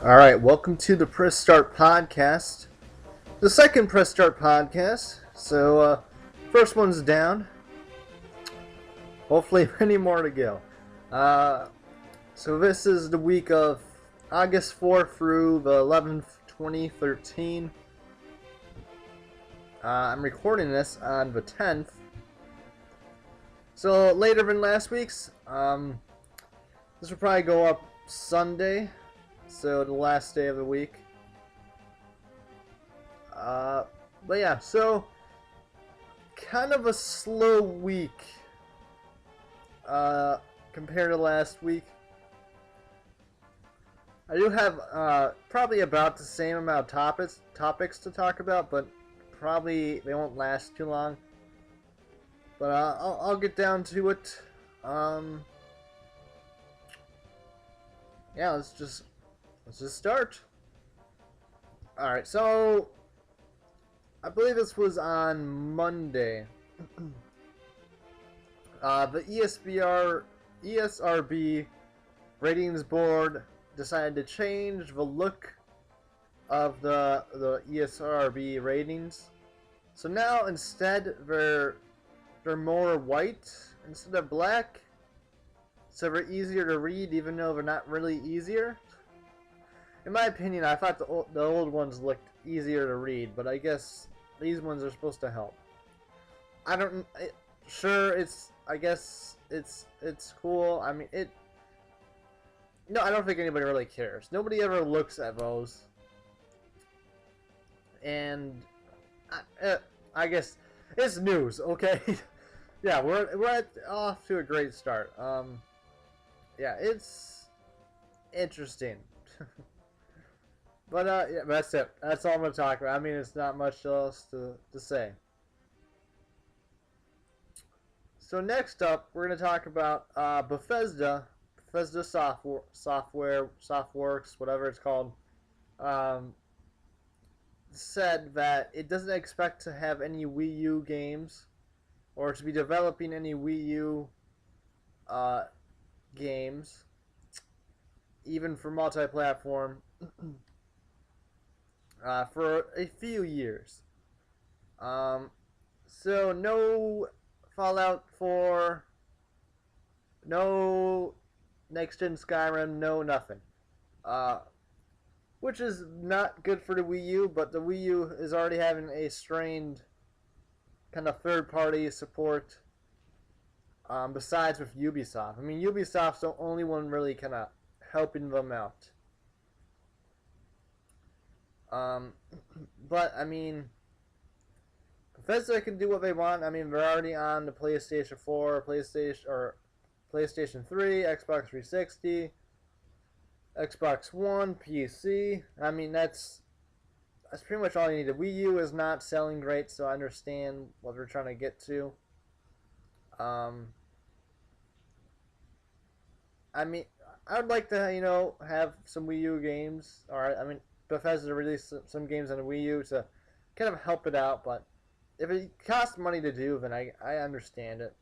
All right, welcome to the PressStart Podcast, the second PressStart Podcast. So, first one's down. Hopefully, many more to go. So this is the week of August 4th through the 11th, 2013. I'm recording this on the 10th. So later than last week's. This will probably go up Sunday. So the last day of the week. But yeah, so kind of a slow week compared to last week. I do have probably about the same amount of topics to talk about, but probably they won't last too long. But I'll get down to it. Yeah, let's just start. All right, so I believe this was on Monday. The ESRB ratings board decided to change the look of the ESRB ratings. So now instead they're more white instead of black. So they're easier to read, even though they're not really easier. In my opinion, I thought the old ones looked easier to read, but I guess these ones are supposed to help. I guess it's cool. I mean, no, I don't think anybody really cares. Nobody ever looks at those. And I guess it's news, okay? Yeah, we're off to a great start. Yeah, it's interesting. But yeah, that's it. That's all I'm gonna talk about. I mean, it's not much else to say. So next up, we're gonna talk about Bethesda Softworks, whatever it's called. Said that it doesn't expect to have any Wii U games, or to be developing any Wii U games, even for multi-platform. For a few years. So no Fallout 4, no next-gen Skyrim, no nothing. Which is not good for the Wii U, but the Wii U is already having a strained kind of third-party support, besides with Ubisoft. I mean, Ubisoft's the only one really kind of helping them out. But I mean, Bethesda can do what they want. I mean, they're already on the PlayStation 4, PlayStation 3, Xbox 360, Xbox One, PC. I mean, that's pretty much all you need. The Wii U is not selling great, so I understand what they're trying to get to. I mean, I would like to, have some Wii U games. Alright, I mean, Bethesda released some games on the Wii U to kind of help it out, but if it costs money to do, then I understand it.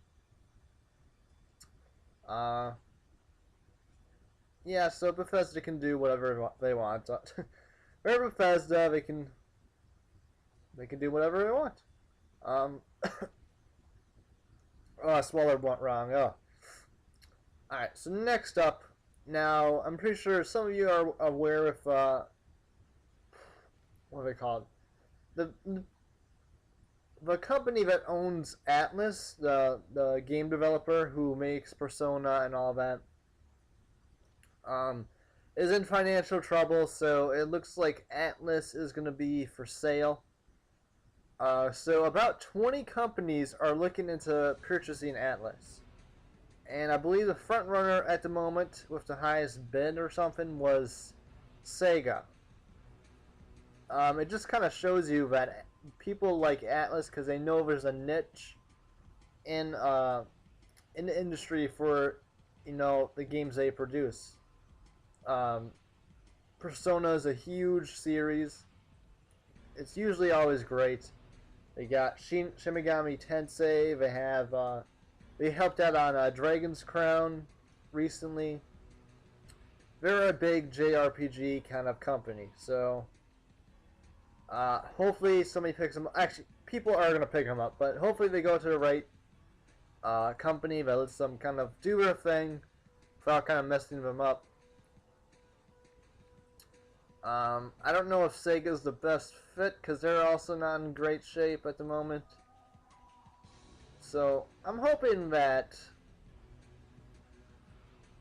Yeah, so Bethesda can do whatever they want. They're Bethesda, they can do whatever they want. Oh, Swaller went wrong. Oh. Alright, so next up, now, I'm pretty sure some of you are aware of, what are they called? The company that owns Atlas, the game developer who makes Persona and all that, is in financial trouble, so it looks like Atlas is going to be for sale. So about 20 companies are looking into purchasing Atlas. And I believe the front runner at the moment with the highest bid or something was Sega. It just kind of shows you that people like Atlas because they know there's a niche in the industry for the games they produce. Persona is a huge series. It's usually always great. They got Shin Megami Tensei. They have they helped out on Dragon's Crown recently. they're a big JRPG kind of company, so hopefully somebody picks them up. Actually, people are going to pick them up, but hopefully they go to the right company that lets them kind of do their thing without kind of messing them up. I don't know if Sega's the best fit because they're also not in great shape at the moment. So I'm hoping that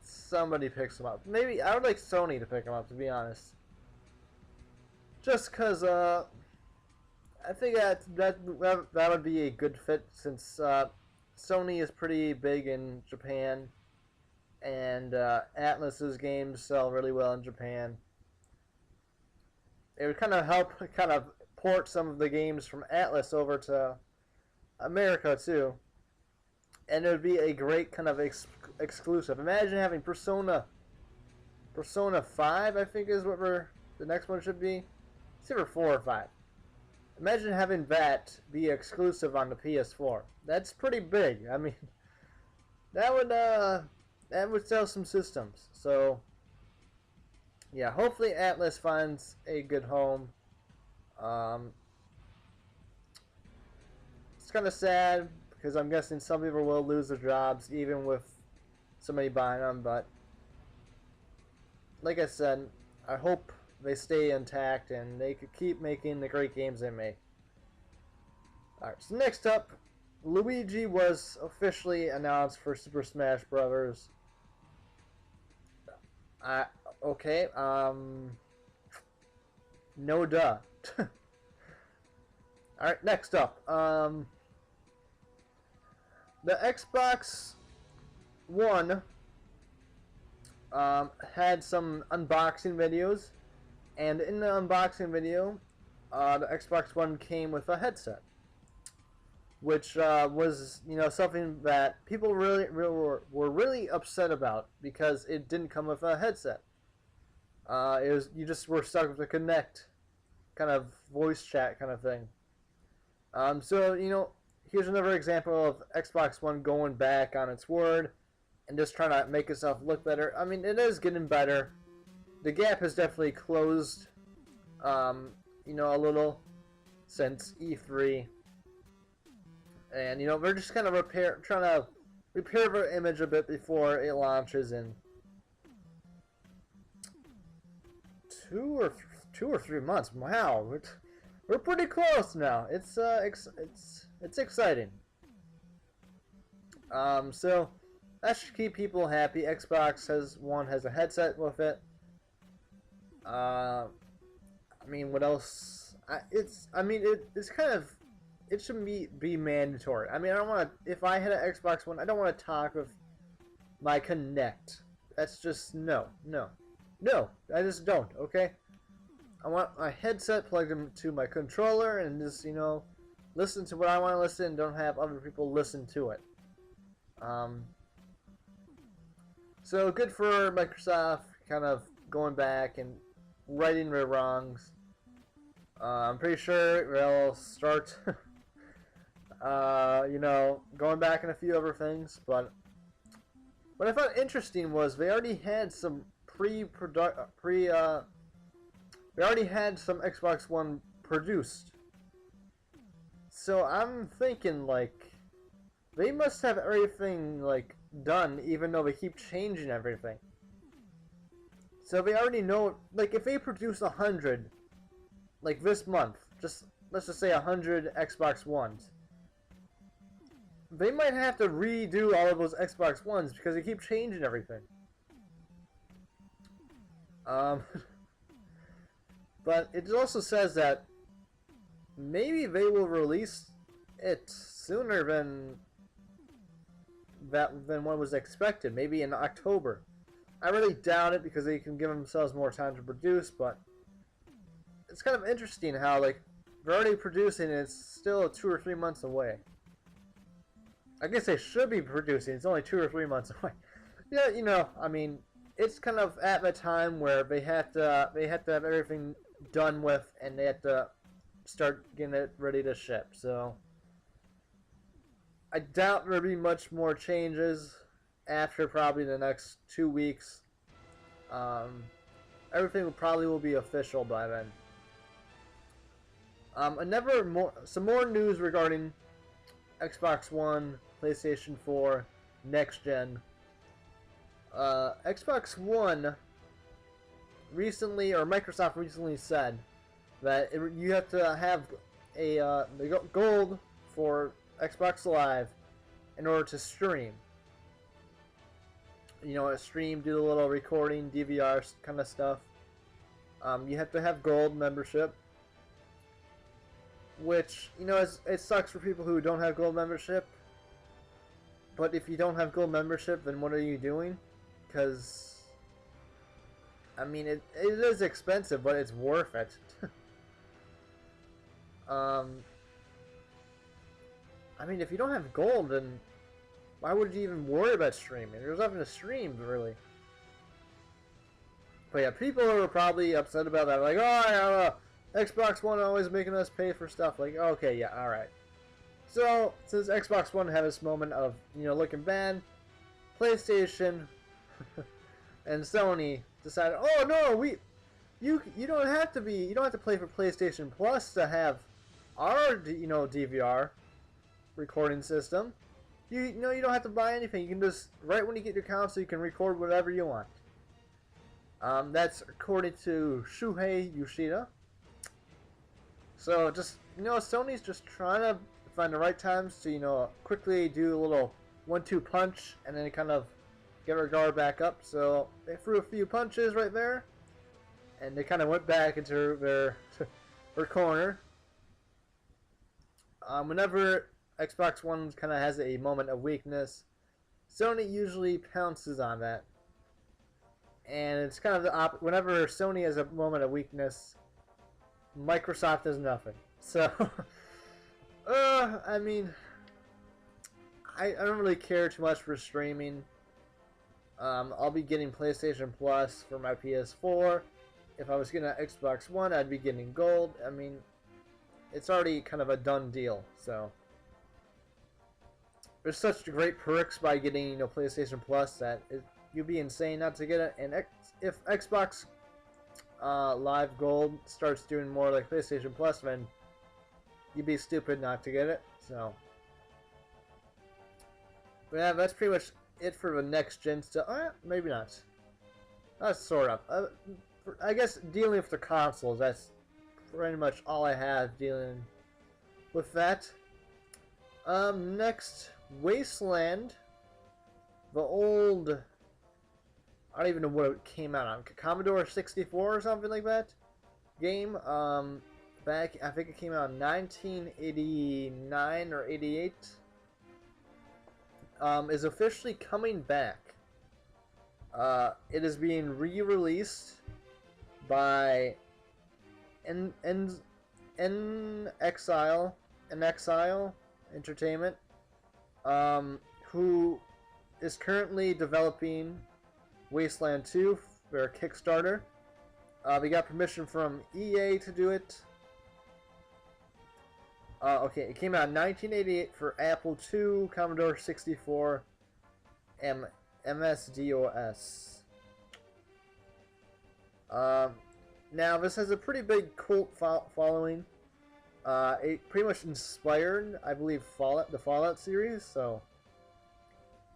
somebody picks them up. Maybe I would like Sony to pick them up, to be honest. Just because I think that would be a good fit since Sony is pretty big in Japan, and Atlus's games sell really well in Japan. It would kind of help kind of port some of the games from Atlus over to America too, and it would be a great kind of exclusive. Imagine having Persona 5, I think is what the next one should be. It's either 4 or 5. Imagine having that be exclusive on the PS4. That's pretty big. I mean, that would sell some systems. So yeah, hopefully Atlus finds a good home. It's kind of sad because I'm guessing some people will lose their jobs even with somebody buying them, but like I said, I hope they stay intact and they could keep making the great games they make. Alright, so next up, Luigi was officially announced for Super Smash Bros. Okay, no duh. Alright, next up, the Xbox One had some unboxing videos, and in the unboxing video, the Xbox One came with a headset, which was, something that people were really upset about because it didn't come with a headset. You just were stuck with the Kinect kind of voice chat kind of thing. So here's another example of Xbox One going back on its word and just trying to make itself look better. I mean, it is getting better. The gap has definitely closed, a little since E3. And, they're just kind of trying to repair their image a bit before it launches in 2 or 3 months. Wow, we're pretty close now. It's exciting. So that should keep people happy. Xbox One has a headset with it. I mean, what else? It's kind of, it should be mandatory. I mean, I don't want to. If I had an Xbox One, I don't want to talk with my Kinect. That's just no. I just don't. Okay. I want my headset plugged into my controller and just listen to what I want to listen and don't have other people listen to it. So good for Microsoft, kind of going back and righting their wrongs. I'm pretty sure they'll start, going back in a few other things. But what I found interesting was they already had some they already had some Xbox One produced. So I'm thinking, they must have everything, done, even though they keep changing everything. So they already know, if they produce 100, this month, let's just say 100 Xbox Ones, they might have to redo all of those Xbox Ones because they keep changing everything. But it also says that maybe they will release it sooner than what was expected. Maybe in October. I really doubt it because they can give themselves more time to produce. But it's kind of interesting how they're already producing and it's still 2 or 3 months away. I guess they should be producing. It's only 2 or 3 months away. Yeah, I mean, it's kind of at the time where they have to have everything done with, and they have to start getting it ready to ship. So I doubt there'll be much more changes after probably the next 2 weeks. Everything probably will be official by then. Some more news regarding Xbox One, PlayStation 4, next gen. Xbox One recently, or Microsoft recently said that you have to have the gold for Xbox Live in order to stream. You know, stream, do a little recording, DVR kind of stuff. You have to have gold membership, which, you know, it sucks for people who don't have gold membership. But if you don't have gold membership, then what are you doing? Because, I mean, it is expensive, but it's worth it. I mean, if you don't have gold, then why would you even worry about streaming? There's nothing to stream, really. But yeah, people are probably upset about that. Like, oh, yeah, Xbox One always making us pay for stuff. Like, okay, yeah, alright. So, since Xbox One had this moment of, you know, looking bad, PlayStation and Sony decided, oh no, you don't have to play for PlayStation Plus to have our, you know, DVR recording system. You know, you don't have to buy anything. You can just, right when you get your console, you can record whatever you want. That's according to Shuhei Yoshida. So just, you know, Sony's just trying to find the right times to, you know, quickly do a little 1-2 punch and then kind of get our guard back up. So they threw a few punches right there, and they kind of went back into their corner. Whenever Xbox One kind of has a moment of weakness, Sony usually pounces on that. And it's kind of the opposite. Whenever Sony has a moment of weakness, Microsoft does nothing. So, I mean, I don't really care too much for streaming. I'll be getting PlayStation Plus for my PS4. If I was getting an Xbox One, I'd be getting gold. I mean, it's already kind of a done deal. So, there's such great perks by getting, you know, PlayStation Plus that you'd be insane not to get it. And if Xbox Live Gold starts doing more like PlayStation Plus, then you'd be stupid not to get it. So, but yeah, that's pretty much it for the next gen stuff. Maybe not. That's sort of. I guess dealing with the consoles, that's pretty much all I have dealing with that. Next, Wasteland. The old, I don't even know what it came out on. Commodore 64 or something like that game. Back, I think it came out in 1989 or 88. Is officially coming back. It is being re-released by Exile Entertainment, who is currently developing Wasteland 2 for a Kickstarter. We got permission from EA to do it. Okay, it came out in 1988 for Apple II, Commodore 64, and MS-DOS. Now, this has a pretty big cult following. It pretty much inspired, I believe, the Fallout series, so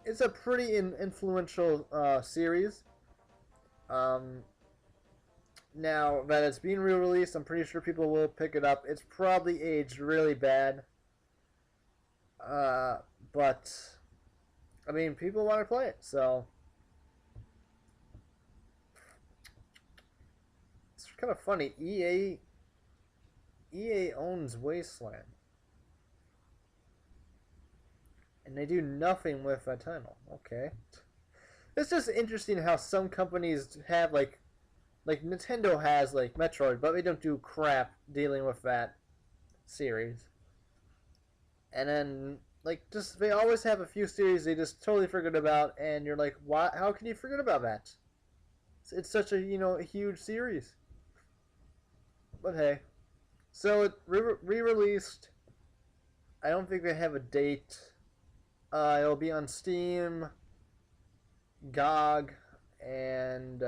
it's a pretty influential series. Now that it's being re-released, I'm pretty sure people will pick it up. It's probably aged really bad. But, I mean, people want to play it, so it's kind of funny. EA owns Wasteland, and they do nothing with that title. Okay. It's just interesting how some companies have, like Nintendo has, like, Metroid, but they don't do crap dealing with that series. And then, like, just, they always have a few series they just totally forget about, and you're like, why? How can you forget about that? It's such a, you know, a huge series. But hey. So, it re-released. I don't think they have a date. It'll be on Steam, GOG, and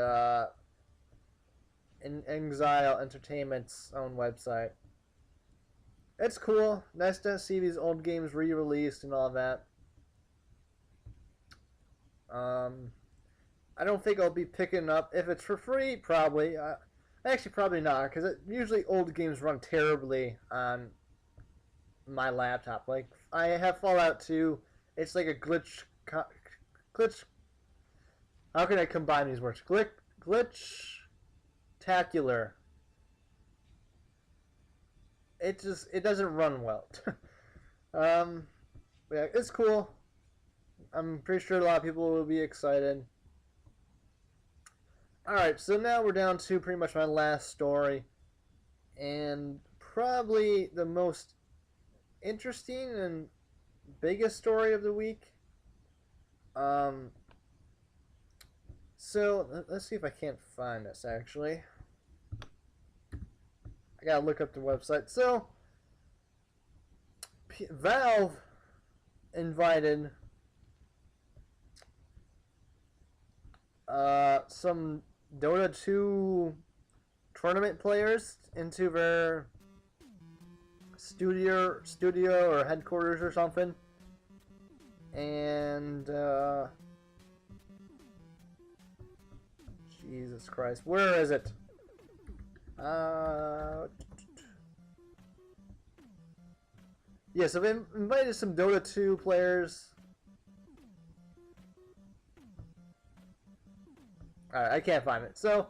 in Exile Entertainment's own website. It's cool. Nice to see these old games re-released and all that. I don't think I'll be picking up if it's for free. Probably, actually, probably not, because usually old games run terribly on my laptop. Like I have Fallout 2. It's like a glitch. How can I combine these words? Glitch-tacular. It doesn't run well. Yeah, it's cool. I'm pretty sure a lot of people will be excited. Alright, so now we're down to pretty much my last story. And probably the most interesting and biggest story of the week. So, let's see if I can't find this, actually. I gotta look up the website. So, Valve invited some Dota 2 tournament players into their studio or headquarters or something. And, Jesus Christ, where is it? Yeah, so they invited some Dota 2 players. Alright, I can't find it. So,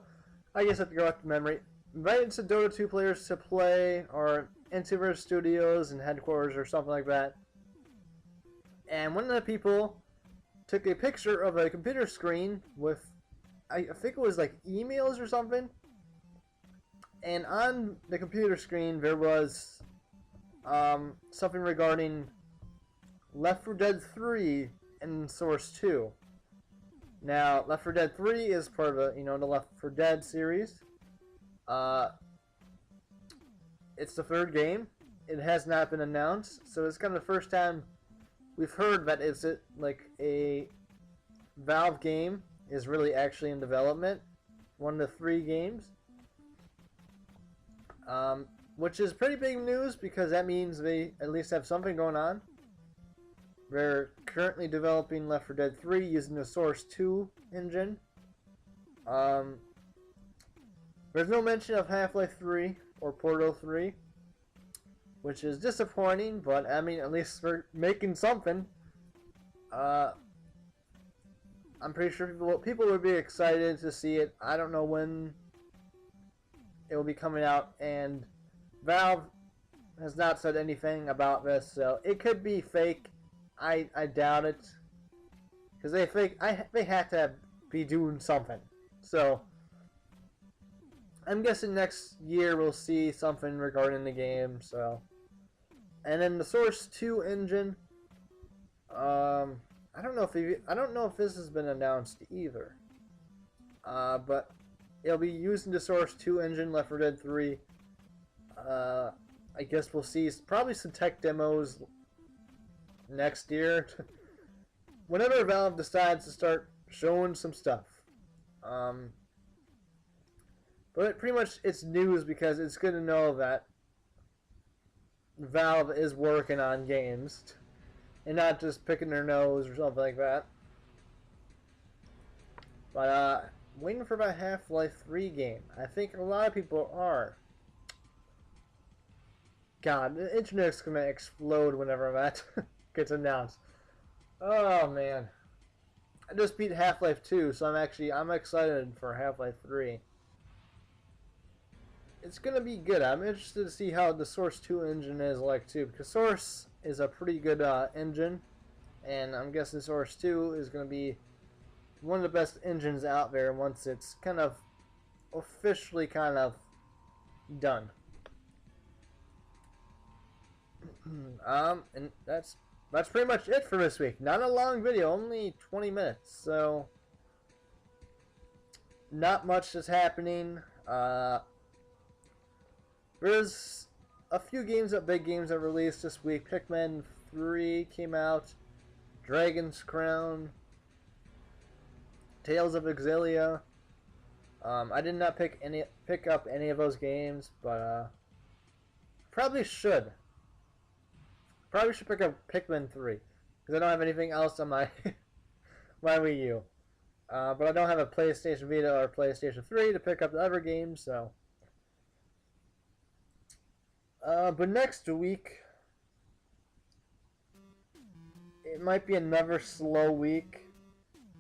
I guess I have to go off the memory. Invited some Dota 2 players to play, or into their studios and headquarters or something like that. And one of the people took a picture of a computer screen with, I think it was like emails or something. And on the computer screen there was something regarding Left 4 Dead 3 and Source 2. Now, Left 4 Dead 3 is part of the, the Left 4 Dead series. It's the third game. It has not been announced, so it's kind of the first time we've heard that it's like a Valve game is really actually in development. One of the 3 games. Which is pretty big news because that means they at least have something going on. They're currently developing Left 4 Dead 3 using the Source 2 engine. There's no mention of Half-Life 3 or Portal 3, which is disappointing, but I mean, at least we're making something. I'm pretty sure people would be excited to see it. I don't know when it will be coming out, and Valve has not said anything about this, so it could be fake. I doubt it, because they have to be doing something. So I'm guessing next year we'll see something regarding the game. So, and then the Source 2 engine. I don't know if this has been announced either. But it'll be using the Source 2 engine, Left 4 Dead 3. I guess we'll see probably some tech demos next year. Whenever Valve decides to start showing some stuff. But pretty much it's news because it's good to know that Valve is working on games and not just picking their nose or something like that. But waiting for my Half-Life 3 game. I think a lot of people are. God, the internet's gonna explode whenever that gets announced. Oh man. I just beat Half-Life 2, so I'm excited for Half-Life 3. It's gonna be good. I'm interested to see how the Source 2 engine is like too, because Source is a pretty good engine, and I'm guessing Source 2 is gonna be one of the best engines out there once it's kind of officially done. And that's pretty much it for this week. Not a long video, only 20 minutes, so not much is happening. There's a few big games that released this week. Pikmin 3 came out. Dragon's Crown. Tales of Exilia. I did not pick up any of those games, but probably should. Probably should pick up Pikmin 3 because I don't have anything else on my my Wii U. But I don't have a PlayStation Vita or PlayStation 3 to pick up the other games, so. But next week, it might be another slow week.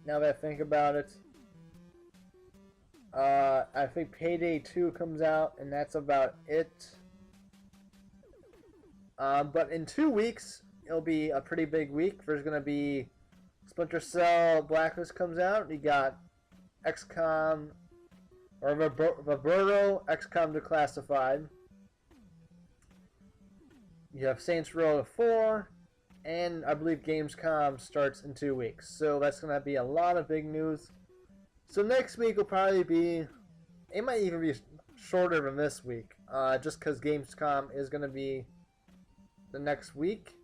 Now that I think about it, I think Payday 2 comes out, and that's about it. But in 2 weeks, it'll be a pretty big week. There's gonna be Splinter Cell Blacklist comes out. You got XCOM or Roberto XCOM Declassified. You have Saints Row 4, and I believe Gamescom starts in 2 weeks. So that's going to be a lot of big news. So next week will probably be, it might even be shorter than this week, just because Gamescom is going to be the next week.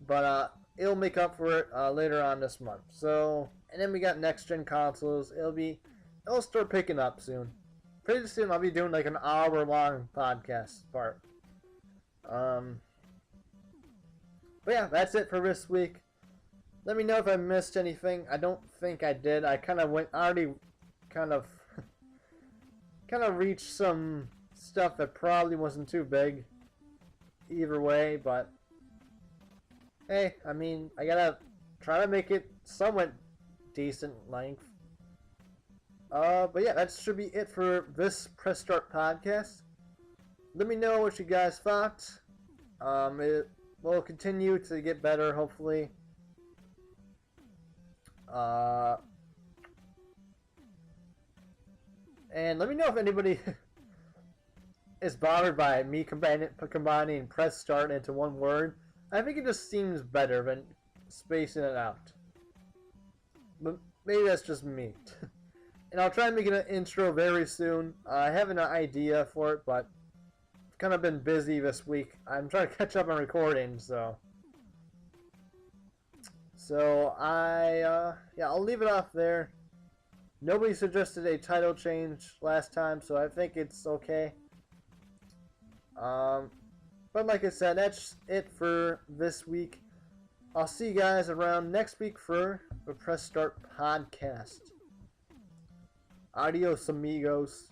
But it'll make up for it later on this month. So, and then we got next-gen consoles. It'll start picking up soon. Pretty soon I'll be doing like an hour-long podcast part. But yeah, that's it for this week. Let me know if I missed anything. I don't think I did. I kind of kind of reached some stuff that probably wasn't too big either way, but hey, I mean, I gotta try to make it somewhat decent length. But yeah, that should be it for this PressStart podcast. Let me know what you guys thought. It will continue to get better, hopefully. And let me know if anybody is bothered by me combining PressStart into one word. I think it just seems better than spacing it out. But maybe that's just me. And I'll try and make an intro very soon. I have an idea for it, but I've kind of been busy this week. I'm trying to catch up on recording, so I'll leave it off there. Nobody suggested a title change last time, so I think it's okay. But like I said, that's it for this week. I'll see you guys around next week for the PressStart Podcast. Adios, amigos.